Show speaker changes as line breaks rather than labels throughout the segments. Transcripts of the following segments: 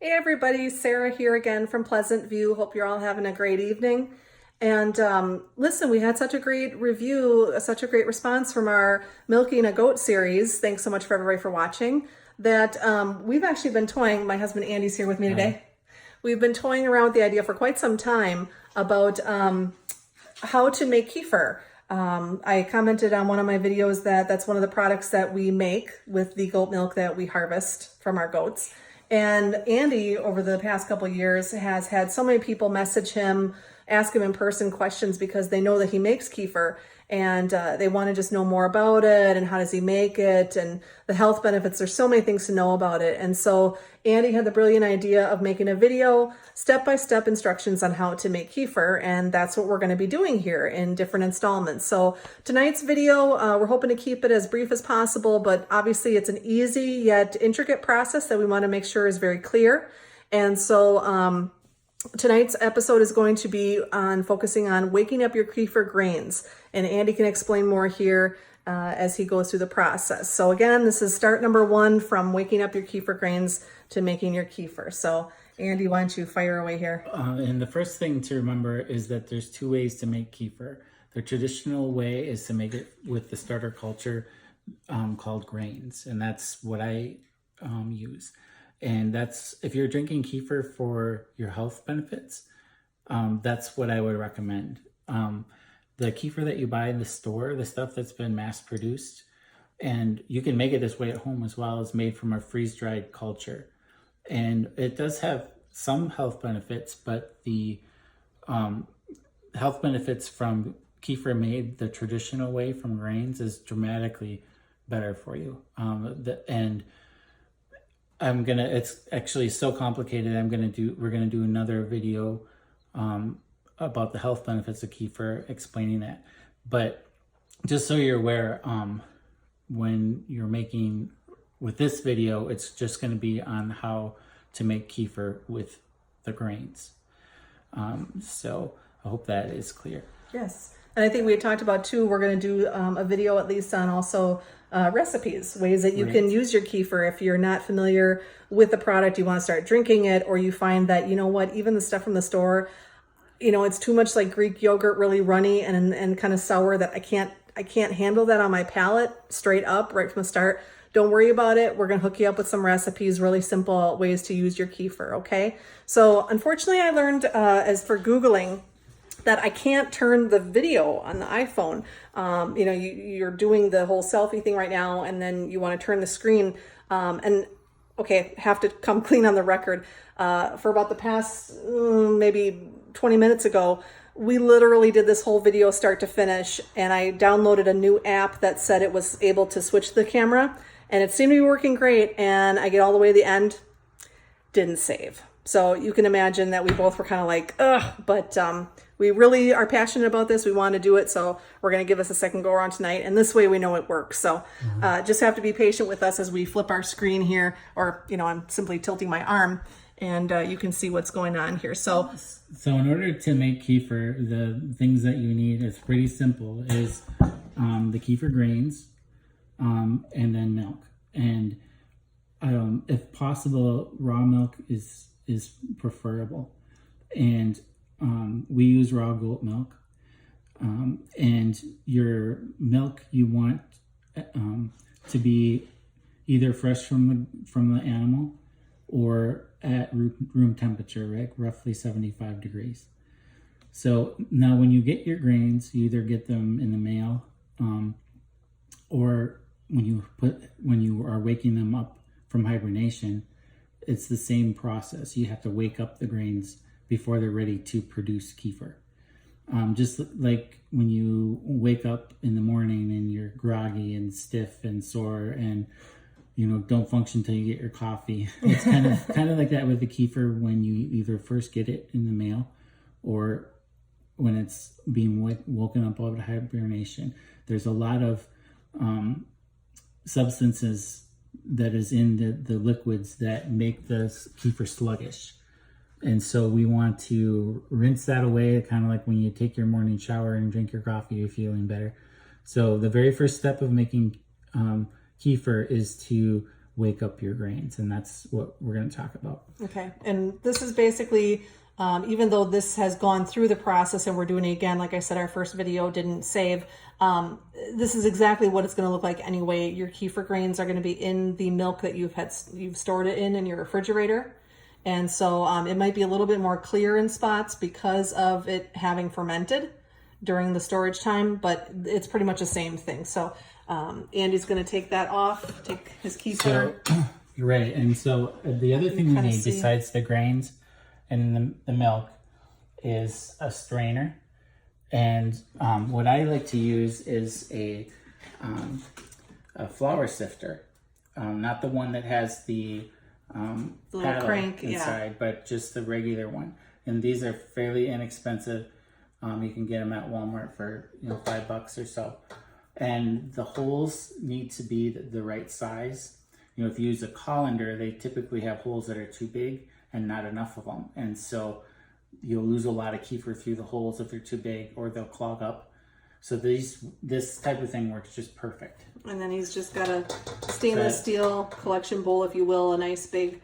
Hey everybody, Sarah here again from Pleasant View. Hope you're all having a great evening. And listen, we had such a great review, such a great response from our Milking a Goat series. Thanks so much for everybody for watching. That we've actually been toying, my husband Andy's here with me today. We've been toying around with the idea for quite some time about how to make kefir. I commented on one of my videos that that's one of the products that we make with the goat milk that we harvest from our goats. And Andy, over the past couple of years, has had so many people message him, ask him in person questions because they know that he makes kefir and they want to just know more about it and how does he make it and the health benefits. There's so many things to know about it. And so Andy had the brilliant idea of making a video, step-by-step instructions on how to make kefir. And that's what we're going to be doing here in different installments. So tonight's video, we're hoping to keep it as brief as possible, but obviously it's an easy yet intricate process that we want to make sure is very clear. And so tonight's episode is going to be on focusing on waking up your kefir grains, and Andy can explain more here as he goes through the process. So again, this is start number one from waking up your kefir grains to making your kefir. So Andy, why don't you fire away here?
And the first thing to remember is that there's two ways to make kefir. The traditional way is to make it with the starter culture called grains, and that's what I use. And that's, if you're drinking kefir for your health benefits, that's what I would recommend. The kefir that you buy in the store, the stuff that's been mass produced, and you can make it this way at home as well, is made from a freeze-dried culture. And it does have some health benefits, but the health benefits from kefir made the traditional way from grains is dramatically better for you. It's actually so complicated. We're gonna do another video about the health benefits of kefir, explaining that. But just so you're aware, when you're making, with this video, it's just gonna be on how to make kefir with the grains. So I hope that is clear.
Yes. And I think we had talked about too, we're going to do a video at least on also recipes, ways that you can use your kefir if you're not familiar with the product, you want to start drinking it, or you find that, you know what, even the stuff from the store, you know, it's too much like Greek yogurt, really runny and kind of sour that I can't handle that on my palate straight up right from the start. Don't worry about it. We're going to hook you up with some recipes, really simple ways to use your kefir, okay? So unfortunately, I learned as for Googling that I can't turn the video on the iPhone. You know, you're doing the whole selfie thing right now, and then you want to turn the screen. And okay, have to come clean on the record. For about the past maybe 20 minutes ago, we literally did this whole video start to finish, and I downloaded a new app that said it was able to switch the camera, and it seemed to be working great. And I get all the way to the end, didn't save. So you can imagine that we both were kind of like, ugh, but we really are passionate about this. We want to do it. So we're going to give us a second go around tonight. And this way we know it works. So just have to be patient with us as we flip our screen here, or, you know, I'm simply tilting my arm and you can see what's going on here. So
in order to make kefir, the things that you need is pretty simple, is the kefir grains and then milk. And if possible, raw milk is preferable. And we use raw goat milk. And your milk you want to be either fresh from the animal or at room temperature, right? Roughly 75 degrees. So now when you get your grains, you either get them in the mail or when you are waking them up from hibernation, it's the same process. You have to wake up the grains before they're ready to produce kefir. Just like when you wake up in the morning and you're groggy and stiff and sore and, you know, don't function until you get your coffee. It's kind of like that with the kefir when you either first get it in the mail or when it's being woken up out of hibernation. There's a lot of substances that is in the liquids that make the kefir sluggish. And so we want to rinse that away, kind of like when you take your morning shower and drink your coffee, you're feeling better. So the very first step of making kefir is to wake up your grains, and that's what we're going to talk about.
Okay, and this is basically, even though this has gone through the process and we're doing it again, like I said, our first video didn't save, this is exactly what it's going to look like anyway. Your kefir grains are going to be in the milk that you've stored it in your refrigerator. And so it might be a little bit more clear in spots because of it having fermented during the storage time, but it's pretty much the same thing. So Andy's going to take that off, take his kefir.
So, you're right. And so the other thing we need besides the grains and the milk is a strainer. And what I like to use is a flour sifter, not the one that has the
little crank
inside, but just the regular one. And these are fairly inexpensive. You can get them at Walmart for $5 or so. And the holes need to be the right size. If you use a colander, they typically have holes that are too big and not enough of them. And so you'll lose a lot of kefir through the holes if they're too big, or they'll clog up. So this type of thing works just perfect.
And then he's just got a stainless steel collection bowl, if you will, a nice big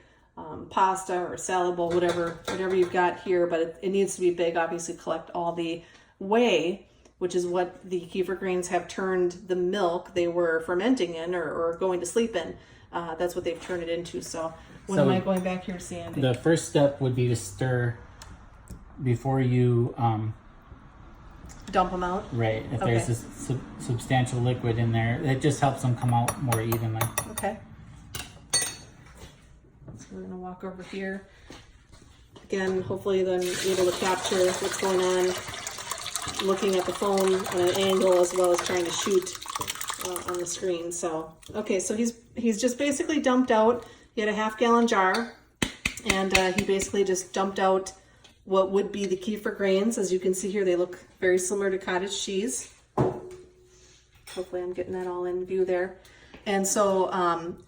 pasta or salad bowl, whatever you've got here, but it needs to be big, obviously collect all the whey, which is what the kefir grains have turned the milk they were fermenting in or going to sleep in. That's what they've turned it into. So am I going back here to see Andy?
The first step would be to stir before you
dump them out.
Right. If there's a substantial liquid in there, it just helps them come out more evenly.
Okay. So we're gonna walk over here. Again, hopefully then able to capture what's going on, looking at the phone on an angle as well as trying to shoot on the screen. So, okay, so he's just basically dumped out. He had a half-gallon jar, and he basically just dumped out what would be the kefir grains. As you can see here, they look very similar to cottage cheese. Hopefully I'm getting that all in view there. And so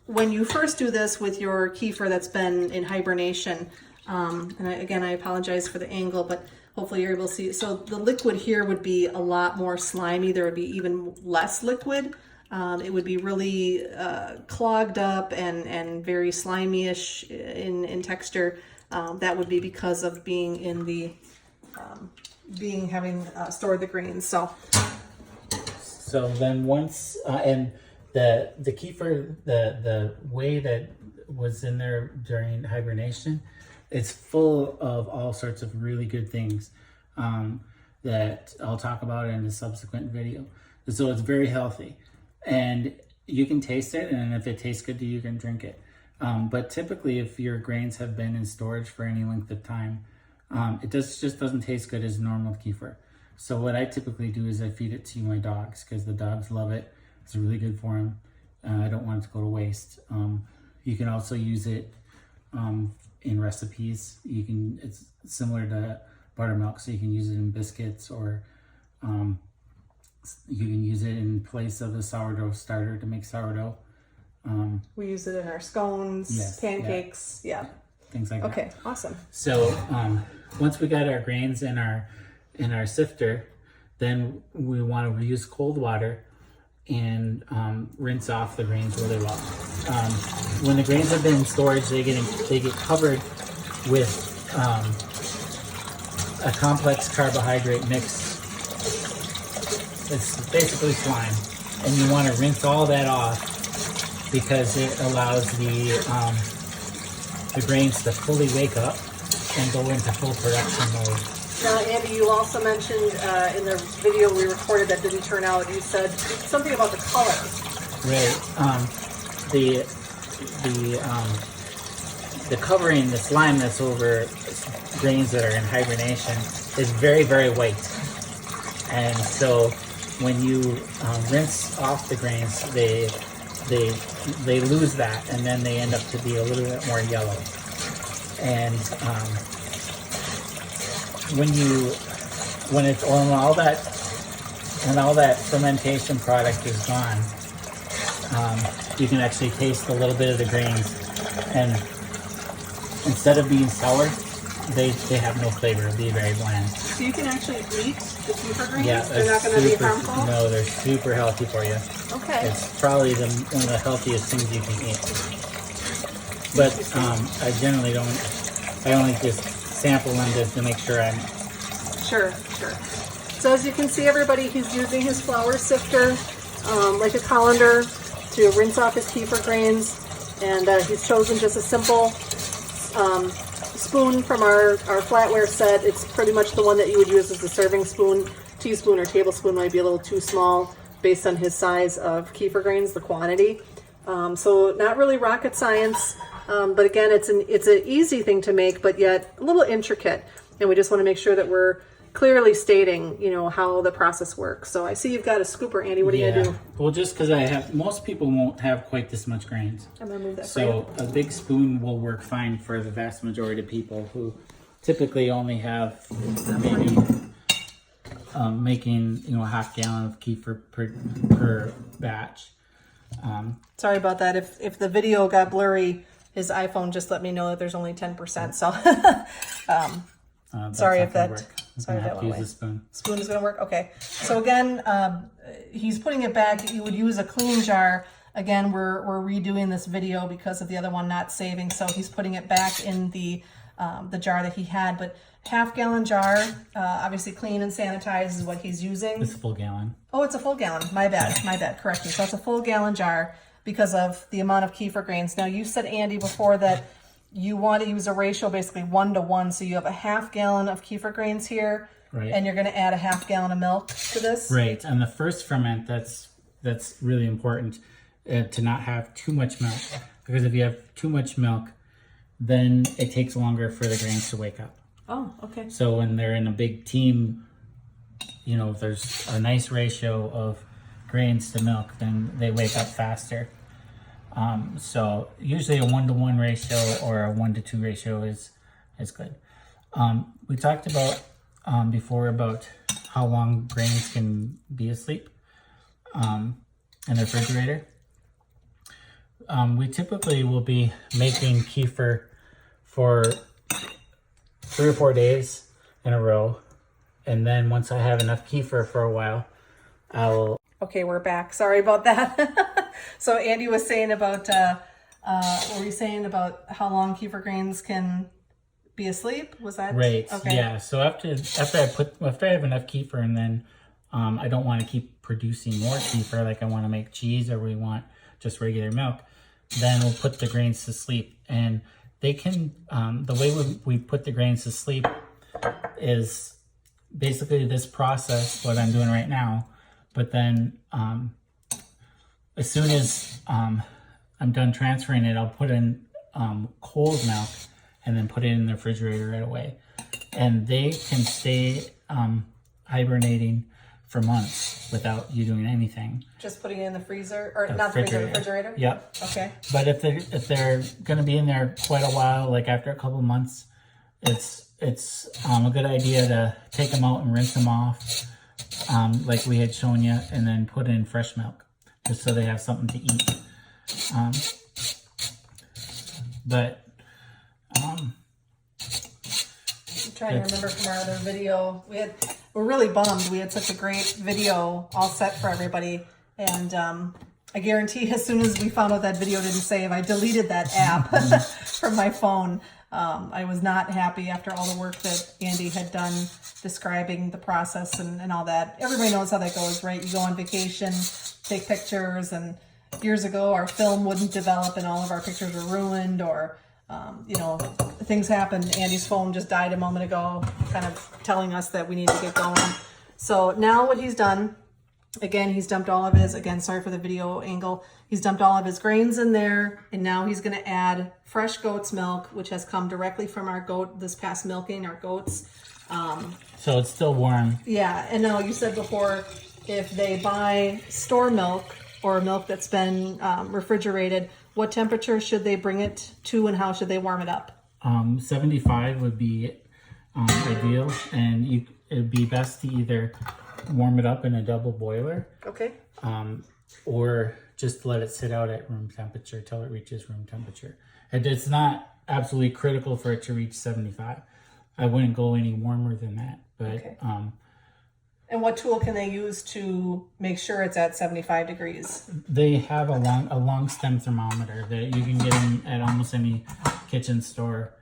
when you first do this with your kefir that's been in hibernation, again, I apologize for the angle, but hopefully you're able to see. So the liquid here would be a lot more slimy. There would be even less liquid. It would be really clogged up and very slimy-ish in texture. That would be because of being in the having stored the grains. So
then once and the kefir, the whey that was in there during hibernation, it's full of all sorts of really good things that I'll talk about in a subsequent video. So it's very healthy, and you can taste it, and if it tastes good to you, you can drink it. But typically, if your grains have been in storage for any length of time, it just doesn't taste good as normal kefir. So what I typically do is I feed it to my dogs because the dogs love it. It's really good for them. I don't want it to go to waste. You can also use it in recipes. It's similar to buttermilk, so you can use it in biscuits, or you can use it in place of the sourdough starter to make sourdough.
We use it in our scones, pancakes,
things like that.
Okay, awesome.
So once we got our grains in our sifter, then we want to use cold water and rinse off the grains really well. When the grains have been in storage, they get covered with a complex carbohydrate mix. It's basically slime, and you want to rinse all that off because it allows the grains to fully wake up and go into full production mode.
Now, Andy, you also mentioned in the video we recorded that didn't turn out, you said something about the color.
Right. The covering, the slime that's over grains that are in hibernation is very, very white. And so when you rinse off the grains, they lose that, and then they end up to be a little bit more yellow. And when all that fermentation product is gone, you can actually taste a little bit of the grains, and instead of being sour, they have no flavor. It'll be very bland.
So you can actually eat the kefir grains?
Yeah,
they're not going to be harmful?
No, they're super healthy for you.
Okay.
It's probably one of the healthiest things you can eat. but I generally don't. I only just sample them just to make sure I'm.
Sure. So as you can see, everybody, he's using his flour sifter like a colander to rinse off his kefir grains, and he's chosen just a simple spoon from our flatware set. It's pretty much the one that you would use as a serving spoon. Teaspoon or tablespoon might be a little too small based on his size of kefir grains, the quantity. So not really rocket science, but again, it's an easy thing to make, but yet a little intricate. And we just want to make sure that we're clearly stating, how the process works. So I see you've got a scooper, Andy. What are you gonna do?
Well, just because most people won't have quite this much grains.
I'm gonna move that for you.
So a big spoon will work fine for the vast majority of people who typically only have maybe making a half gallon of kefir per batch.
Sorry about that. If the video got blurry, his iPhone just let me know that there's only 10%. So sorry if that. Sorry if that went away. Spoon is going to work. Okay. So again, he's putting it back. You would use a clean jar. Again, we're redoing this video because of the other one not saving. So he's putting it back in the jar that he had. But half-gallon jar, obviously clean and sanitized is what he's using.
It's a full gallon.
Oh, it's a full gallon. My bad. Correct me. So it's a full gallon jar because of the amount of kefir grains. Now, you said, Andy, before that you want to use a ratio basically 1-to-1. So you have a half gallon of kefir grains here,
right,
and you're going to add a half gallon of milk to this.
Right. And the first ferment, that's really important to not have too much milk, because if you have too much milk, then it takes longer for the grains to wake up.
Oh, okay.
So when they're in a big team, if there's a nice ratio of grains to milk, then they wake up faster. So usually a 1-to-1 ratio or a 1-to-2 ratio is good. We talked about before about how long grains can be asleep in the refrigerator. We typically will be making kefir for 3 or 4 days in a row, and then once I have enough kefir for a while, I'll.
Okay, we're back. Sorry about that. So Andy was saying about, what were you saying about how long kefir grains can be asleep? Was that
right?
Okay.
Yeah. So after I have enough kefir, and then I don't want to keep producing more kefir, like I want to make cheese or we want just regular milk, then we'll put the grains to sleep. And they can, the way we put the grains to sleep is basically this process, what I'm doing right now. But then as soon as I'm done transferring it, I'll put in cold milk and then put it in the refrigerator right away. And they can stay hibernating for months without you doing anything.
Just putting it in the freezer, or not the freezer, the refrigerator?
Yep.
Okay.
But if they're going to be in there quite a while, like after a couple months, it's a good idea to take them out and rinse them off, like we had shown you, and then put in fresh milk, just so they have something to eat. I'm
trying to remember from our other video, we're really bummed. We had such a great video all set for everybody, and I guarantee as soon as we found out that video didn't save, I deleted that app from my phone. I was not happy after all the work that Andy had done describing the process and all that. Everybody knows how that goes, right? You go on vacation, take pictures, and years ago our film wouldn't develop and all of our pictures were ruined, or things happened. Andy's phone just died a moment ago, kind of telling us that we need to get going. So now what he's done, again, he's dumped all of his, sorry for the video angle, he's dumped all of his grains in there, and now he's going to add fresh goat's milk, which has come directly from our goat, this past milking, our goats.
So it's still warm.
Yeah, and now you said before, if they buy store milk or milk that's been refrigerated, what temperature should they bring it to, and how should they warm it up?
75 would be ideal, and it'd be best to either warm it up in a double boiler,
okay,
or just let it sit out at room temperature till it reaches room temperature. It's not absolutely critical for it to reach 75. I wouldn't go any warmer than that, but
okay. And what tool can they use to make sure it's at 75 degrees?
They have a long stem thermometer that you can get in at almost any kitchen store.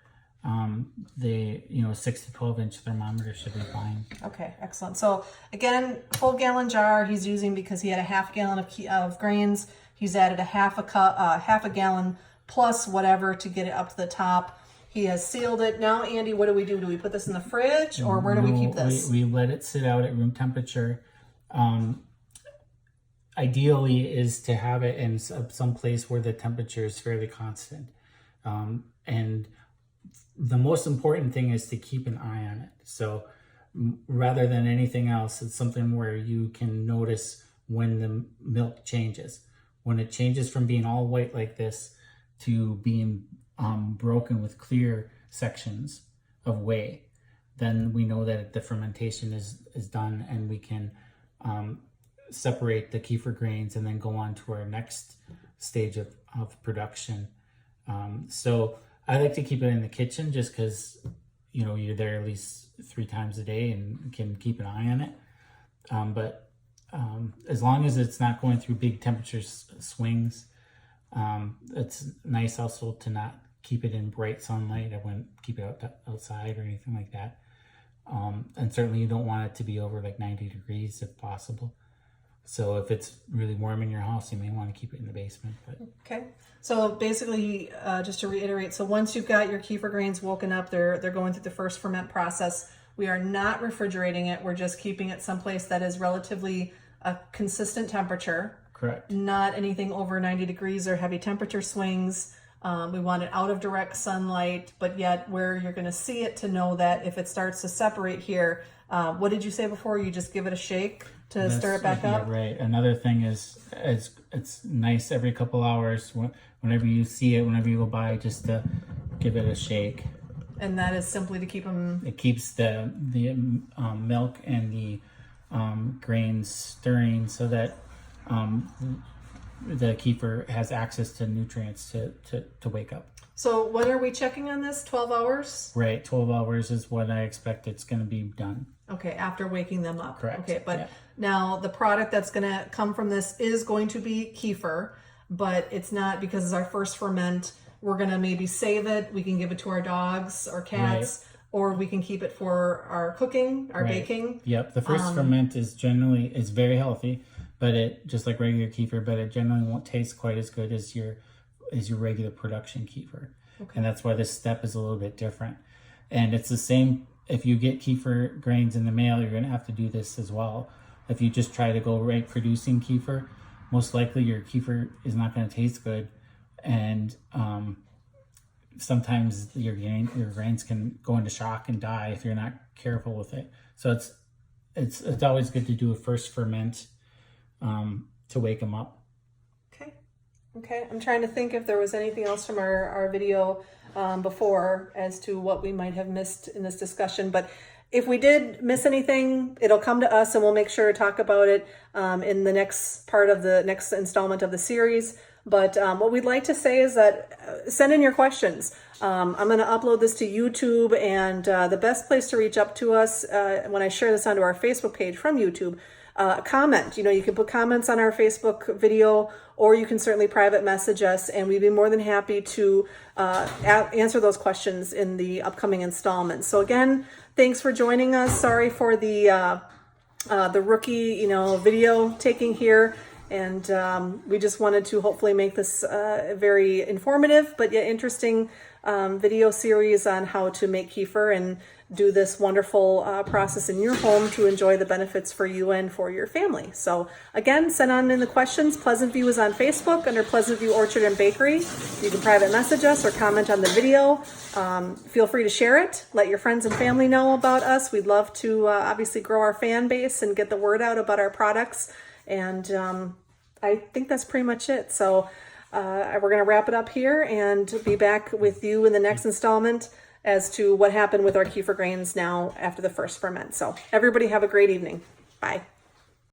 The 6 to 12 inch thermometer should be fine.
Okay, excellent. So again, full gallon jar he's using because he had a half gallon of grains. He's added a half a gallon plus whatever to get it up to the top. He has sealed it. Now, Andy, what do we do? Do we put this in the fridge or where do we keep this?
We let it sit out at room temperature. Ideally is to have it in some place where the temperature is fairly constant. And the most important thing is to keep an eye on it. So rather than anything else, it's something where you can notice when the milk changes. When it changes from being all white like this to being broken with clear sections of whey, then we know that the fermentation is done, and we can separate the kefir grains and then go on to our next stage of production. So I like to keep it in the kitchen just because you're there at least 3 times a day and can keep an eye on it. But as long as it's not going through big temperature swings, it's nice also to not keep it in bright sunlight. I wouldn't keep it outside or anything like that. And certainly you don't want it to be over like 90 degrees if possible. So if it's really warm in your house, you may want to keep it in the basement. But
okay. So basically, just to reiterate, so once you've got your kefir grains woken up, they're going through the first ferment process. We are not refrigerating it. We're just keeping it someplace that is relatively a consistent temperature.
Correct.
Not anything over 90 degrees or heavy temperature swings. We want it out of direct sunlight, but yet where you're going to see it to know that if it starts to separate here, what did you say before? You just give it a shake to stir it back up?
Yeah, right. Another thing is it's nice every couple hours, whenever you see it, whenever you go by, just to give it a shake.
And that is simply to keep them...
It keeps the milk and the grains stirring so that the kefir has access to nutrients to wake up.
So when are we checking on this? 12 hours?
Right, 12 hours is what I expect it's going to be done.
Okay, after waking them up.
Correct.
Okay, but now the product that's going to come from this is going to be kefir, but it's not, because it's our first ferment. We're going to maybe save it. We can give it to our dogs or cats, or we can keep it for our cooking, our baking.
Yep, the first ferment is very healthy, but it, just like regular kefir, but it generally won't taste quite as good as your regular production kefir. Okay. And that's why this step is a little bit different. And it's the same, if you get kefir grains in the mail, you're going to have to do this as well. If you just try to go right producing kefir, most likely your kefir is not going to taste good. And sometimes your grains can go into shock and die if you're not careful with it. So it's always good to do a first ferment to wake them up.
Okay, I'm trying to think if there was anything else from our video before as to what we might have missed in this discussion. But if we did miss anything, it'll come to us and we'll make sure to talk about it in the next part of the next installment of the series. But what we'd like to say is that send in your questions. I'm going to upload this to YouTube, and the best place to reach up to us when I share this onto our Facebook page from YouTube, comment. You can put comments on our Facebook video, or you can certainly private message us, and we'd be more than happy to answer those questions in the upcoming installments. So again, thanks for joining us. Sorry for the rookie, video taking here. And we just wanted to hopefully make this a very informative but yet interesting video series on how to make kefir and do this wonderful process in your home to enjoy the benefits for you and for your family. So again, send on in the questions. Pleasant View is on Facebook under Pleasant View Orchard and Bakery. You can private message us or comment on the video. Feel free to share it. Let your friends and family know about us. We'd love to obviously grow our fan base and get the word out about our products. And I think that's pretty much it. So we're going to wrap it up here and be back with you in the next installment as to what happened with our kefir grains now after the first ferment. So everybody have a great evening. Bye.